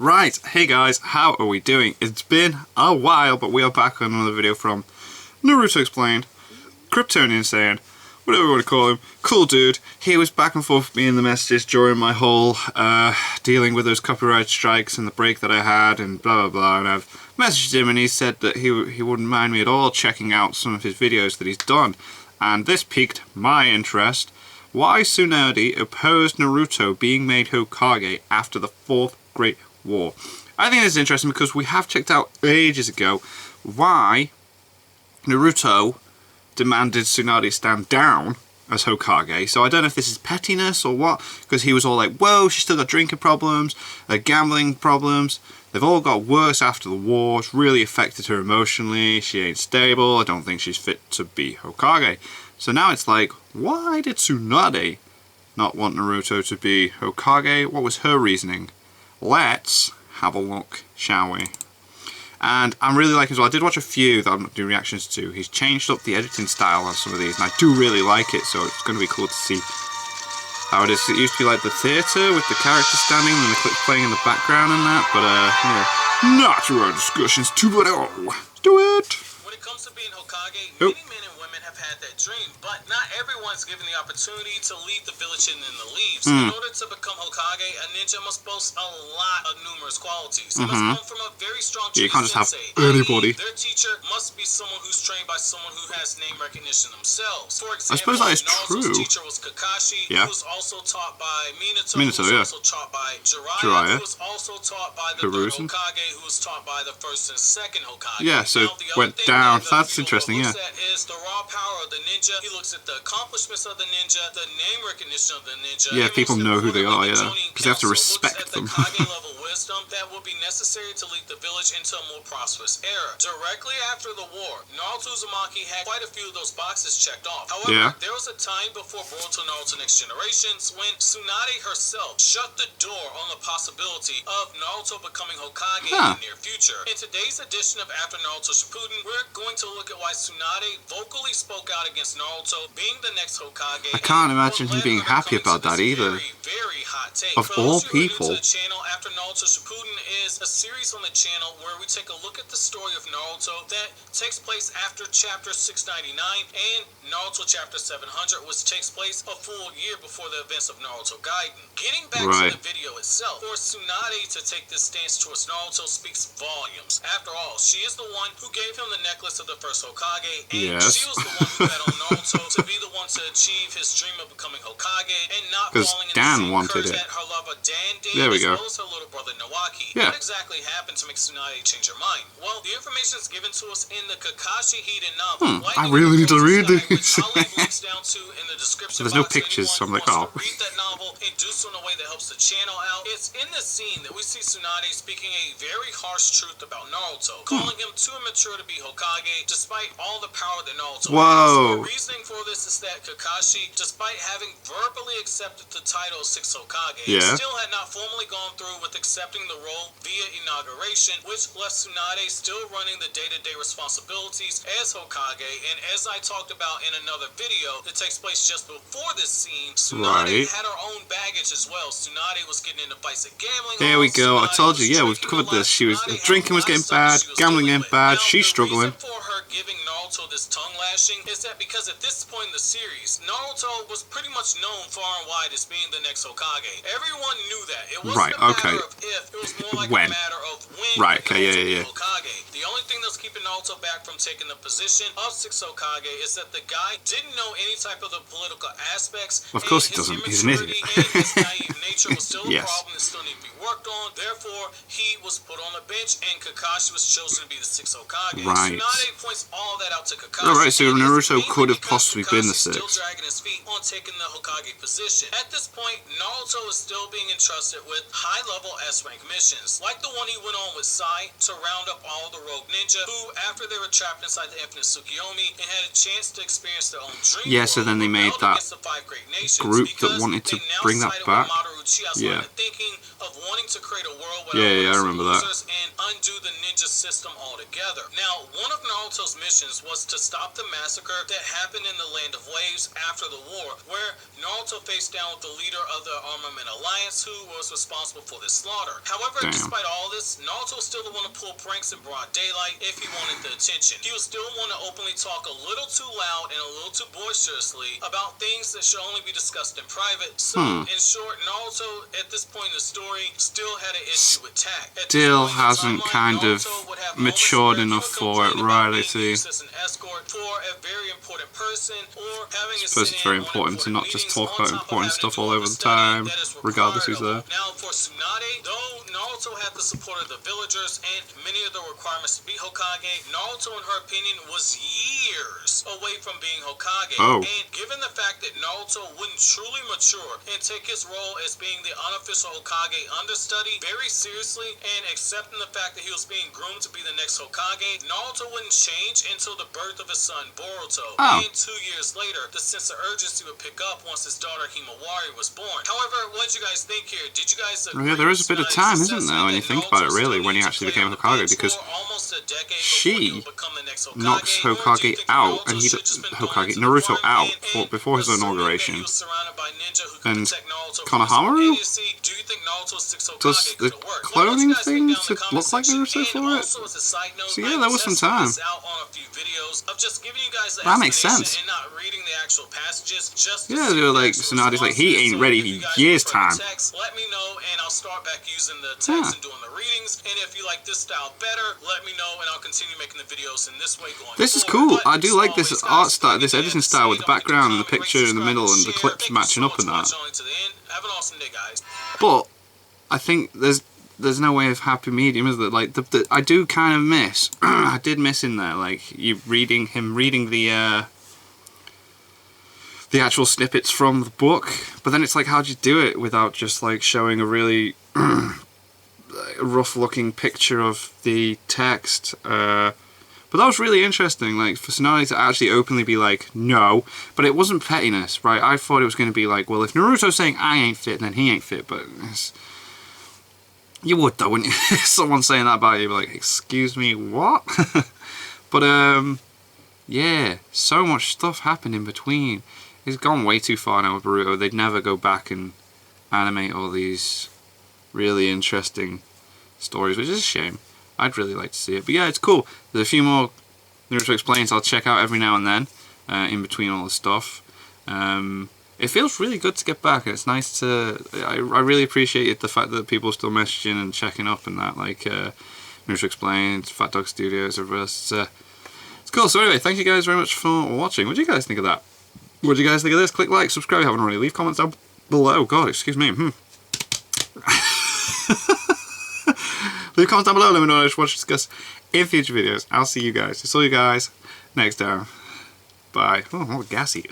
Right, hey guys, how are we doing? It's been a while, but we are back on another video from Naruto Explained, Kryptonian saying, whatever you want to call him, cool dude. He was back and forth with me in the messages during my whole dealing with those copyright strikes and the break that I had and blah blah blah, and I've messaged him and he said that he wouldn't mind me at all checking out some of his videos that he's done, and this piqued my interest. Why Tsunade opposed Naruto being made Hokage after the Fourth Great War. I think this is interesting because we have checked out ages ago why Naruto demanded Tsunade stand down as Hokage. So I don't know if this is pettiness or what, because he was all like, whoa, she's still got drinking problems, gambling problems, they've all got worse after the war, it's really affected her emotionally, she ain't stable, I don't think she's fit to be Hokage. So now it's like, why did Tsunade not want Naruto to be Hokage? What was her reasoning? Let's have a look, shall we? And I'm really liking as well. I did watch a few that I'm doing reactions to. He's changed up the editing style on some of these, and I do really like it, so it's going to be cool to see how it is. It used to be like the theatre with the characters standing and the clips playing in the background and that, but yeah. Not our discussions to it all. Let's do it! When it comes to being Hokage, many men and women have had that dream, but not everyone's given the opportunity to lead the village in the leaves. In order to become Hokage, a ninja must boast a lot of numerous qualities. They must come from a very strong Yeah, you can't just have sensei. anybody. Their teacher must be someone who's trained by someone who has name recognition themselves. For example, I suppose that is Naruto's true. teacher was Kakashi, Yeah. who was also taught by Minato, Minato, who was yeah. also taught by Jiraiya, who was also taught by the third Hiruzen. Hokage, who was taught by the first and second Hokage. Yeah, so Now, the other went thing down. that That's the interesting, viewer yeah. looks at is the raw power of the ninja. He looks at the accomplishments of the ninja, the name recognition of the ninja. Yeah, and people most know who they are, importantly, the yeah. Jonin Because they have to Council respect looks them. at the Kage level wisdom that will be necessary to lead the village into a more prosperous era. Directly after the war, Naruto Uzumaki had quite a few of those boxes checked off. However, there was a time before Boruto Naruto Next Generations when Tsunade herself shut the door on the possibility of Naruto becoming Hokage in the near future. In today's edition of After Naruto Shippuden, we're going to look at why Tsunade vocally spoke out against Naruto being the next Hokage. I can't imagine him being happy about that either. Very hot take. Of all people. The channel After Naruto Shippuden is a series on the channel where we take a look at the story of Naruto that takes place after chapter 699 and Naruto chapter 700, which takes place a full year before the events of Naruto Gaiden. Getting back to the video itself, for Tsunade to take this stance towards Naruto speaks volumes. After all, she is the one who gave him the necklace of the first Hokage, and she was the one who bet on Naruto to be the one to achieve his dream of becoming Hokage and not falling in the same curse that her lover Dan did, as well as her little brother Nawaki. What exactly happened to make Tsunade change her mind? Well, the information is given to us in the Kakashi Hiden novel. I really need to read this. There's no pictures, so I'm like, oh. Read that novel and do so in a way that helps the channel out. It's in this scene that we see Tsunade speaking a very harsh truth about Naruto, calling him too immature to be Hokage, despite all the power that Naruto has. The reasoning for this is that Kakashi, despite having verbally accepted the title of Sixth Hokage, still had not formally gone through with accepting the role via inauguration, which left Tsunade still running the day-to-day responsibilities as Hokage. And as I talked about in another video that takes place just before this scene, Tsunade had her own baggage as well. Tsunade was getting into fights at gambling. There we go. I told you, yeah, we've covered this. She was drinking was getting bad, gambling getting bad, she's struggling. The reason for her giving Naruto this tongue lashing is that because at this point in the series, Naruto was pretty much known far and wide as being the next Hokage. Everyone knew that. It wasn't a matter of if, it was more like a matter of when Naruto would be Hokage. The only thing that's keeping Naruto back from taking the position of Sixth Hokage is that the guy didn't know any type of the political aspects. Of course he doesn't. He's an idiot. His naive nature was still a problem that still needed to be worked on. Therefore, he was put on the bench and Kakashi was chosen to be the Sixth Hokage. Tsunade points all that out to Kakashi. Alright, so Naruto could have possibly been the Sixth. Still dragging his feet on taking the Hokage position. At this point, Naruto is still being entrusted with high-level S-rank missions, like the one he went on with Sai to round up all the rogue ninja who, after they were trapped inside the infinite Tsukiyomi and had a chance to experience their own dream so then they made that group that wanted to bring that back. Uchiha's Yeah. line of thinking of wanting to create a world without Yeah, I winners and remember that. losers and undo the ninja system altogether. Now, one of Naruto's missions was to stop the massacre that happened in the Land of Waves after the war, where Naruto faced down with the leader of the Armament Alliance, who was responsible for this slaughter. However, Damn. despite all this, Naruto was still the one to pull pranks in broad daylight if he wanted the attention. He was still one to openly talk a little too loud and a little too boisterously about things that should only be discussed in private. So, in short, Naruto, at this point in the story, still had an issue with tact. At this Still point in the hasn't timeline, kind of Naruto would have matured moments where he enough would for it, complain right, about I being see. used as an escort for a very important person, or having I a suppose it's very sit-in on important to not just meetings talk on about top of important having stuff to do all all over the the time, studying that is regardless who's required of there. him. Now, for Tsunade, though Naruto had the support of the villagers and many of the requirements to be Hokage, Naruto, in her opinion, was years away from being Hokage. Oh. And given the fact that Naruto wouldn't truly mature and take his role as being the unofficial Hokage understudy very seriously, and accepting the fact that he was being groomed to be the next Hokage, Naruto wouldn't change until the birth of his son Boruto. Oh. And 2 years later, the sense of urgency would pick up once his daughter Himawari was born. However, what did you guys think here? Did you guys agree? Yeah, there is a bit of with time, Tsunade's isn't there, when you assessment think about it, that really, Naruto when he still actually needs to became play on the Hokage, bench because for almost a decade before she he would become the next Hokage? knocks Or do you Hokage think out, Naruto and he should just been thrown Hokage into the Naruto fire out and before his assuming that inauguration. he was surrounded by ninja who could And protect Naruto from his own Konohamaru idiocy? Do you think Naruto's sixth Hokage does the could have worked? Let us cloning guys think thing down in to the comment look like section. Naruto And for it. also, as a side note, So yeah, there was some tested time. this out on a few videos of just giving you guys the That makes explanation sense. and not reading the actual passages. Just to Yeah, see they were the like, actual Tsunade's like, he responses. ain't So ready if you for guys years' prefer the time. text, let me know, and I'll start back using the text Yeah. and doing the readings. And if you like this style better, let me know, and I'll continue making the videos in this way going This is forward. cool. But I do as like this always, art guys, style, if this you editing didn't style with the say, don't forget to background and the comment, rate, picture in the subscribe, middle and and the share. clips Thank you matching so up much and for that. watching all the way to the end. Have an awesome day, guys. But I think there's no way of happy medium, is there? Like I do kind of miss. I did miss in there, like him reading the actual snippets from the book. But then it's like, how'd you do it without just like showing a really rough-looking picture of the text? But that was really interesting, like, for Tsunade to actually openly be like, no. But it wasn't pettiness, right? I thought it was going to be like, well, if Naruto's saying I ain't fit, then he ain't fit. But you would, though, wouldn't you? If someone's saying that about you, you'd be like, excuse me, what? But, yeah, so much stuff happened in between. It's gone way too far now with Naruto. They'd never go back and animate all these really interesting stories, which is a shame. I'd really like to see it. But yeah, it's cool. There's a few more Naruto Explains I'll check out every now and then, in between all the stuff. It feels really good to get back, and it's nice to... I really appreciate the fact that people are still messaging and checking up and that, like Naruto Explained, Fat Dog Studios, everyone else. It's cool. So anyway, thank you guys very much for watching. What do you guys think of that? What do you guys think of this? Click like, subscribe if you haven't already. Leave comments down below. God, excuse me. Leave comments down below, let me know what you want to discuss in future videos. I'll see you guys. I saw you guys next time. Bye. Oh, I'm all gassy.